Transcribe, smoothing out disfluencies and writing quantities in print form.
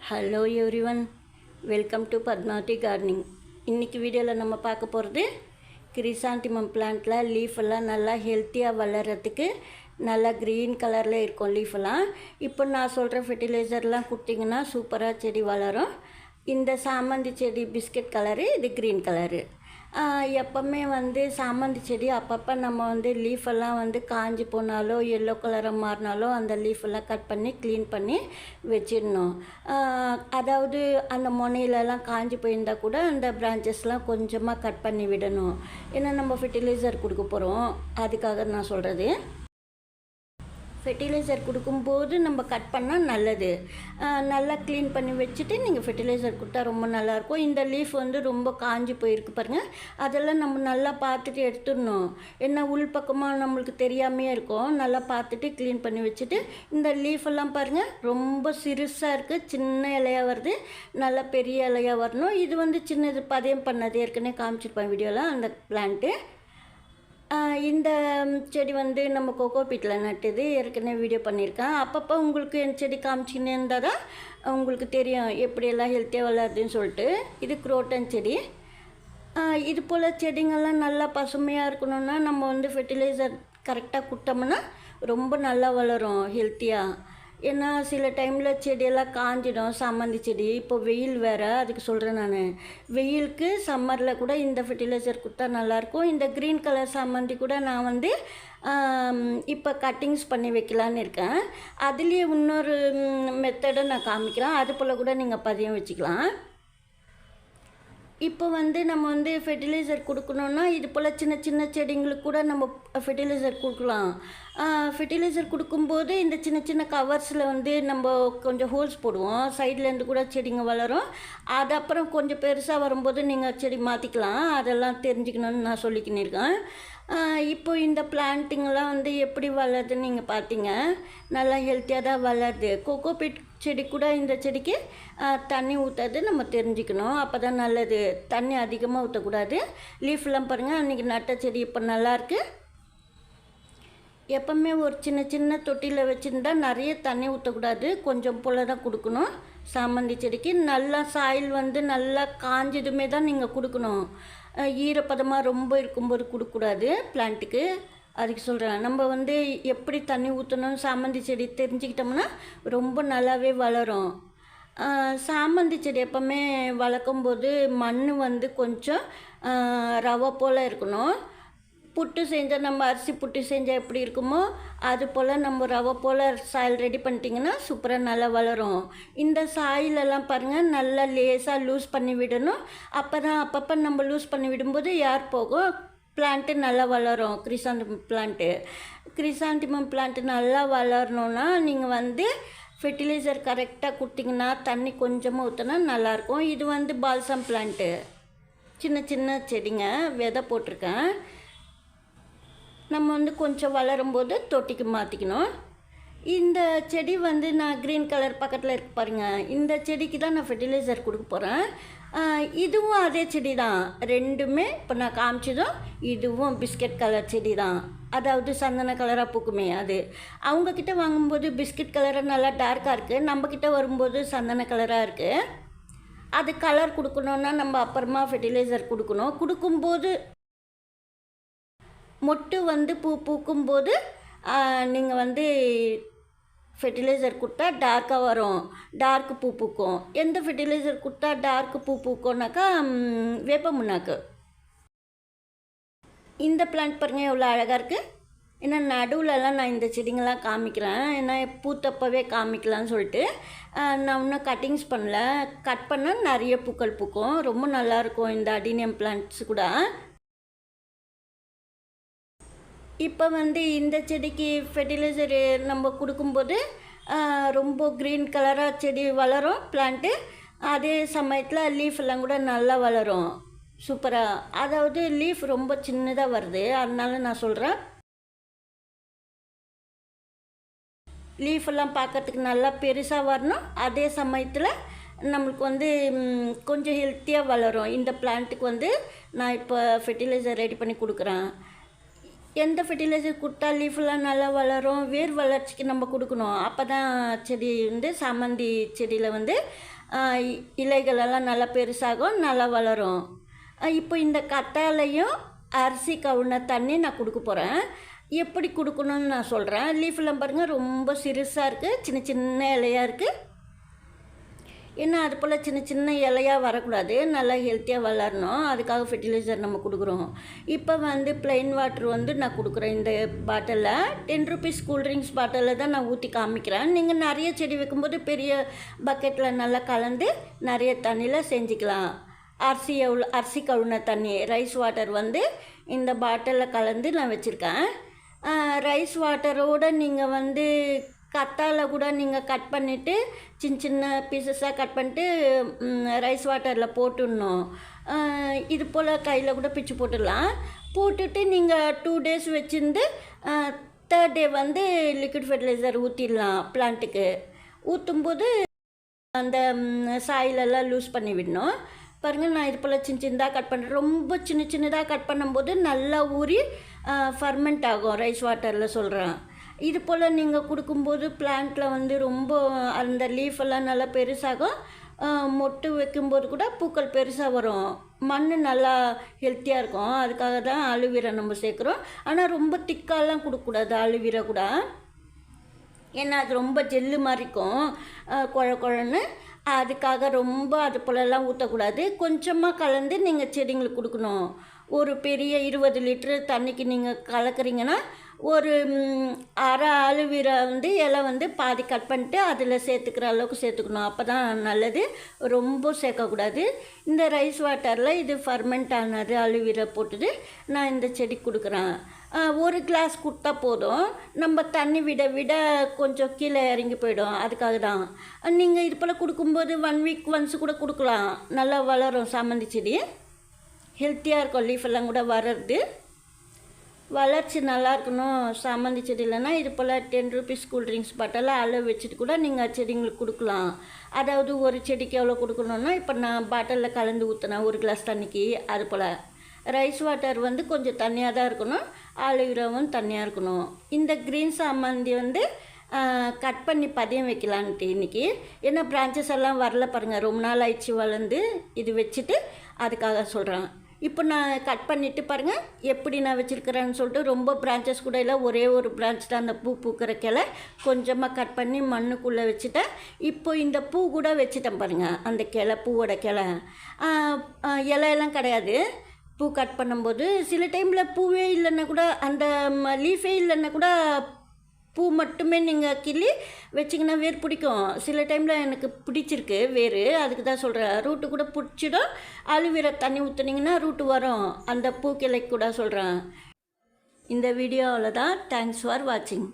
Hello everyone, welcome to Padmavati gardening. இன்றைக்கி வீடியோவில் நம்ம பார்க்க போகிறது கிரிசாந்திமம் பிளான்ட்டில் லீஃப் எல்லாம் நல்லா ஹெல்த்தியாக வளர்கிறதுக்கு நல்லா க்ரீன் கலரில் இருக்கும் லீஃபெல்லாம். இப்போ நான் சொல்கிற ஃபெர்டிலைசர்லாம் கொடுத்திங்கன்னா சூப்பராக செடி வளரும். இந்த சாமந்தி செடி பிஸ்கட் கலரு, இது க்ரீன் கலரு. எப்போவுமே சாமந்தி செடி அப்பப்போ நம்ம லீஃபெல்லாம் காஞ்சி போனாலோ எல்லோ கலராக மாறினாலோ அந்த லீஃபெல்லாம் கட் பண்ணி க்ளீன் பண்ணி வச்சிடணும். அதாவது அந்த முனையிலலாம் காஞ்சி போயிருந்தால் கூட அந்த பிரான்ச்சஸ்லாம் கொஞ்சமாக கட் பண்ணி விடணும். ஏன்னா நம்ம ஃபெர்டிலைசர் கொடுக்க போகிறோம், அதுக்காக நான் சொல்கிறது. ஃபெர்டிலைசர் கொடுக்கும்போது நம்ம கட் பண்ணால் நல்லது. நல்லா க்ளீன் பண்ணி வச்சுட்டு நீங்கள் ஃபெர்டிலைசர் கொடுத்தா ரொம்ப நல்லாயிருக்கும். இந்த லீஃப் ரொம்ப காஞ்சி போயிருக்கு பாருங்கள், அதெல்லாம் நம்ம நல்லா பார்த்துட்டு எடுத்துடணும். ஏன்னா உள்பக்கமாக நம்மளுக்கு தெரியாமையே இருக்கும். நல்லா பார்த்துட்டு க்ளீன் பண்ணி வச்சுட்டு இந்த லீஃபெல்லாம் பாருங்கள் ரொம்ப சிறுசாக இருக்குது, சின்ன இலையாக வருது, நல்லா பெரிய இலையாக வரணும். இது சின்னது பதயம் பண்ணது ஏற்கனவே காமிச்சிருப்பேன் வீடியோவில் அந்த பிளான்ட்டு. இந்த செடி நம்ம கோகோ பீட்டில் நட்டுது, ஏற்கனவே வீடியோ பண்ணியிருக்கேன். அப்பப்போ உங்களுக்கு என் செடி காமிச்சின்னு இருந்தால் தான் உங்களுக்கு தெரியும் எப்படியெல்லாம் ஹெல்த்தியாக வளருதுன்னு சொல்லிட்டு. இது குரோட்டன் செடி. இது போல் செடிங்கள்லாம் நல்லா பசுமையாக இருக்கணுன்னா நம்ம ஃபெர்டிலைசர் கரெக்டாக கொடுத்தோம்னா ரொம்ப நல்லா வளரும் ஹெல்த்தியாக. ஏன்னா சில டைமில் செடியெல்லாம் காஞ்சிடும், சாமந்தி செடி. இப்போ வெயில் வேறு, அதுக்கு சொல்கிறேன் நான். வெயிலுக்கு சம்மரில் கூட இந்த ஃபெர்டிலைசர் கொடுத்தா நல்லாயிருக்கும். இந்த க்ரீன் கலர் சாமந்தி கூட நான் இப்போ கட்டிங்ஸ் பண்ணி வைக்கலான்னு இருக்கேன். அதுலேயே இன்னொரு மெத்தடை நான் காமிக்கிறேன், அது போல் கூட நீங்கள் பதியம் வச்சுக்கலாம். இப்போ நம்ம ஃபெர்டிலைசர் கொடுக்கணுன்னா இது போல் சின்ன சின்ன செடிங்களுக்கு கூட நம்ம ஃபெர்டிலைசர் கொடுக்கலாம். ஃபெர்டிலைசர் கொடுக்கும்போது இந்த சின்ன சின்ன கவர்ஸில் நம்ம கொஞ்சம் ஹோல்ஸ் போடுவோம், சைட்லேருந்து கூட செடிங்க வளரும். அது அப்புறம் கொஞ்சம் பெருசாக வரும்போது நீங்கள் செடி மாற்றிக்கலாம். அதெல்லாம் தெரிஞ்சுக்கணுன்னு நான் சொல்லிக்கின்னு இருக்கேன். இப்போ இந்த பிளான்ட்டிங்கெலாம் எப்படி வளருதுன்னு நீங்கள் பார்த்தீங்க, நல்லா ஹெல்த்தியாக தான் வளருது. கோகோ பீட் செடி கூட இந்த செடிக்கு தண்ணி ஊற்றாது நம்ம தெரிஞ்சுக்கணும், அப்போ தான் நல்லது. தண்ணி அதிகமாக ஊற்றக்கூடாது. லீஃப்லாம் பாருங்கள், அன்றைக்கி நட்ட செடி இப்போ நல்லாயிருக்கு. எப்போவுமே ஒரு சின்ன சின்ன தொட்டியில் வச்சுருந்தா நிறைய தண்ணி ஊற்றக்கூடாது, கொஞ்சம் போல் தான் கொடுக்கணும். சாமந்தி செடிக்கு நல்லா சாயில் நல்லா காஞ்சதுமே தான் நீங்கள் கொடுக்கணும். ஈரப்பதமாக ரொம்ப இருக்கும்போது கொடுக்கக்கூடாது பிளான்ட்டுக்கு, அதுக்கு சொல்கிறேன். நம்ம எப்படி தண்ணி ஊற்றணும்னு சாமந்தி செடி தெரிஞ்சுக்கிட்டோம்னா ரொம்ப நல்லாவே வளரும். சாமந்தி செடி எப்போவுமே வளர்க்கும்போது மண் கொஞ்சம் ரவை போல் இருக்கணும். புட்டு செஞ்சால் நம்ம அரிசி புட்டு செஞ்சால் எப்படி இருக்குமோ அது போல் நம்ம ரவை போல் சாயில் ரெடி பண்ணிட்டிங்கன்னா சூப்பராக நல்லா வளரும். இந்த சாயிலெல்லாம் பாருங்கள் நல்லா லேசாக லூஸ் பண்ணி விடணும். அப்போ தான் அப்பப்போ நம்ம லூஸ் பண்ணி விடும்போது ஏர் போகும், பிளான்ட்டு நல்லா வளரும். கிரிசாந்திமம் பிளான்ட்டு நல்லா வளரணுன்னா நீங்கள் ஃபெர்டிலைசர் கரெக்டாக கொடுத்திங்கன்னா தண்ணி கொஞ்சமாக ஊற்றினா நல்லாயிருக்கும். இது பால்சம் பிளான்ட்டு, சின்ன சின்ன செடிங்க, விதை போட்டிருக்கேன். நம்ம கொஞ்சம் வளரும்போது தொட்டிக்கு மாற்றிக்கணும். இந்த செடி நான் க்ரீன் கலர் பக்கத்தில் இருக்கு பாருங்கள், இந்த செடிக்கு தான் நான் ஃபெர்டிலைசர் கொடுக்க போகிறேன். இதுவும் அதே செடி தான், ரெண்டுமே இப்போ நான் காமிச்சதும் இதுவும் பிஸ்கட் கலர் செடி தான். அதாவது சந்தன கலராக பூக்குமே அது. அவங்கக்கிட்ட வாங்கும்போது பிஸ்கட் கலராக நல்லா டார்க்காக இருக்குது, நம்மக்கிட்ட வரும்போது சந்தன கலராக இருக்குது. அது கலர் கொடுக்கணுன்னா நம்ம அப்புறமா ஃபெர்டிலைசர் கொடுக்கணும். கொடுக்கும்போது மொட்டு பூ பூக்கும்போது நீங்கள் ஃபெர்டிலைசர் கொடுத்தா டார்க்காக வரும், டார்க்கு பூ பூக்கும். எந்த ஃபெர்டிலைசர் கொடுத்தா டார்க்கு பூ பூக்கும்னாக்கா வேப்ப முன்னாக்கு. இந்த பிளான்ட் பாருங்கள் எவ்வளோ அழகாக இருக்குது. ஏன்னா நடுவில்லாம் நான் இந்த செடிங்கெல்லாம் காமிக்கிறேன், ஏன்னா பூத்தப்பவே காமிக்கலான்னு சொல்லிட்டு. நான் இன்னும் கட்டிங்ஸ் பண்ணல, கட் பண்ணால் நிறைய பூக்கள் பூக்கும், ரொம்ப நல்லாயிருக்கும் இந்த அடினியம் பிளான்ட்ஸ் கூட. இப்போ இந்த செடிக்கு ஃபெர்டிலைசர் நம்ம கொடுக்கும்போது ரொம்ப க்ரீன் கலராக செடி வளரும் பிளான்ட்டு. அதே சமயத்தில் லீஃப் எல்லாம் கூட நல்லா வளரும் சூப்பராக. அதாவது லீஃப் ரொம்ப சின்னதாக வருது, அதனால நான் சொல்கிறேன். லீஃப் எல்லாம் பார்க்கறதுக்கு நல்லா பெருசாக வரணும், அதே சமயத்தில் நம்மளுக்கு கொஞ்சம் ஹெல்த்தியாக வளரும். இந்த பிளான்ட்டுக்கு நான் இப்போ ஃபெர்டிலைசர் ரெடி பண்ணி கொடுக்குறேன். எந்த ஃபெர்டிலைசர் கொடுத்தா லீஃபெல்லாம் நல்லா வளரும், வேர் வளர்ச்சிக்கு நம்ம கொடுக்கணும். அப்போ தான் செடி வந்து சாமந்தி செடியில் வந்து இலைகளெல்லாம் நல்லா பெருசாகும், நல்லா வளரும். இப்போ இந்த கத்தாழையும் அரிசி கவுன தண்ணி நான் கொடுக்க போகிறேன். எப்படி கொடுக்கணும்னு நான் சொல்கிறேன். லீஃபெல்லாம் பாருங்கள் ரொம்ப சிறுசாக இருக்குது, சின்ன சின்ன இலையாக இருக்குது. ஏன்னா அது போல் சின்ன சின்ன இலையாக வரக்கூடாது, நல்லா ஹெல்த்தியாக வளரணும். அதுக்காக ஃபெர்டிலைசர் நம்ம கொடுக்குறோம். இப்போ வந்து ப்ளெயின் வாட்டர் வந்து நான் கொடுக்குறேன். இந்த பாட்டிலில் 10 ருபீஸ் கூல்ட்ரிங்க்ஸ் பாட்டிலில் தான் நான் ஊற்றி காமிக்கிறேன். நீங்கள் நிறைய செடி வைக்கும்போது பெரிய பக்கெட்டில் நல்லா கலந்து நிறைய தண்ணியில் செஞ்சுக்கலாம். அரிசி கழுவின தண்ணி ரைஸ் வாட்டர் வந்து இந்த பாட்டிலில் கலந்து நான் வச்சுருக்கேன். ரைஸ் வாட்டரோடு நீங்கள் வந்து கத்தாழை கூட நீங்கள் கட் பண்ணிவிட்டு சின்ன சின்ன பீசஸாக கட் பண்ணிட்டு ரைஸ் வாட்டரில் போட்டுடணும். இது போல் கையில் கூட பிச்சு போட்டுடலாம். போட்டுட்டு நீங்கள் 2 days வச்சுருந்து 3rd day வந்து லிக்விட் ஃபெர்டிலைசர் ஊற்றிடலாம். பிளான்ட்டுக்கு ஊற்றும்போது அந்த சாயிலெல்லாம் லூஸ் பண்ணி விடணும். பாருங்கள், நான் இது போல் சின்ன சின்னதாக கட் பண்ணுறேன். ரொம்ப சின்ன சின்னதாக கட் பண்ணும்போது நல்லா ஊறி ஃபர்மெண்ட் ஆகும் ரைஸ் வாட்டரில் சொல்கிறேன். இது போல் நீங்கள் கொடுக்கும்போது பிளான்ட்டில் வந்து ரொம்ப அந்த லீஃபெல்லாம் நல்லா பெருசாகும். மொட்டு வைக்கும்போது கூட பூக்கள் பெருசாக வரும். மண் நல்லா ஹெல்த்தியாக இருக்கும். அதுக்காக தான் அலுவீரை நம்ம சேர்க்குறோம். ஆனால் ரொம்ப திக்காலாம் கொடுக்கக்கூடாது அலுவீரை கூட, ஏன்னா அது ரொம்ப ஜெல்லு மாதிரி இருக்கும் குழ குழன்னு. அதுக்காக ரொம்ப அது போலலாம் ஊற்றக்கூடாது. கொஞ்சமாக கலந்து நீங்கள் செடிங்களுக்கு கொடுக்கணும். ஒரு பெரிய 20 லிட்டரு தண்ணிக்கு நீங்கள் கலக்குறீங்கன்னா ஒரு அரை அலுவீரை வந்து இலை வந்து பாதி கட் பண்ணிட்டு அதில் சேர்த்துக்கிற அளவுக்கு சேர்த்துக்கணும். அப்போ தான் நல்லது, ரொம்ப சேர்க்கக்கூடாது. இந்த ரைஸ் வாட்டரில் இது ஃபர்மெண்ட் ஆனது அலுவீரை போட்டுட்டு நான் இந்த செடி கொடுக்குறேன். 1 கிளாஸ் கொடுத்தா போதும். நம்ம தண்ணி விட விட கொஞ்சம் கீழே இறங்கி போயிடும். அதுக்காக தான் நீங்கள் இது போல் கொடுக்கும்போது 1 week once கூட கொடுக்கலாம். நல்லா வளரும் சாமந்தி செடி, ஹெல்த்தியாக இருக்கும். லீஃபெல்லாம் கூட வளருது. வளர்ச்சி நல்லா இருக்கணும் சாமந்தி செடியிலனா இது போல் 10 ருபீஸ் கூல்ட்ரிங்க்ஸ் பாட்டில் அளவு வச்சுட்டு கூட நீங்கள் செடிங்களுக்கு கொடுக்கலாம். அதாவது ஒரு செடிக்கு எவ்வளோ கொடுக்கணுன்னா, இப்போ நான் பாட்டிலில் கலந்து ஊற்றினேன் 1 கிளாஸ் தண்ணிக்கு. அது போல் ரைஸ் வாட்டர் வந்து கொஞ்சம் தண்ணியாக தான் இருக்கணும், அலுவீராவும் தண்ணியாக இருக்கணும். இந்த க்ரீன் சாமந்தி வந்து கட் பண்ணி பதியம் வைக்கலான்ட்டு இன்றைக்கி. ஏன்னா பிரான்ச்சஸ் எல்லாம் வரல பாருங்கள், ரொம்ப நாள் ஆயிடுச்சு வளர்ந்து. இது வச்சுட்டு அதுக்காக சொல்கிறேன். இப்போ நான் கட் பண்ணிவிட்டு பாருங்கள் எப்படி நான் வச்சுருக்கிறேன்னு சொல்லிட்டு. ரொம்ப பிரான்ச்சஸ் கூட இல்லை, ஒரே ஒரு பிரான்ச் தான் அந்த பூ பூக்கிற கிளை. கொஞ்சமாக கட் பண்ணி மண்ணுக்குள்ளே வச்சுட்டேன். இப்போ இந்த பூ கூட வச்சுட்டேன் பாருங்கள், அந்த கிளை, பூவோட கிளை. இலையெல்லாம் கிடையாது. பூ கட் பண்ணும்போது சில டைமில் பூவே இல்லைன்னா கூட, அந்த லீஃபே இல்லைன்னா கூட பூ மட்டுமே நீங்கள் கிள்ளி வச்சிங்கன்னா வேர் பிடிக்கும். சில டைமில் எனக்கு பிடிச்சிருக்கு வேர், அதுக்கு தான் சொல்கிறேன். ரூட்டு கூட பிடிச்சிடும். அலுவீரை தண்ணி ஊற்றுனீங்கன்னா ரூட்டு வரும், அந்த பூ கிளைக்கு கூட சொல்கிறேன். இந்த வீடியோவில் தான். தேங்க்ஸ் ஃபார் வாட்சிங்.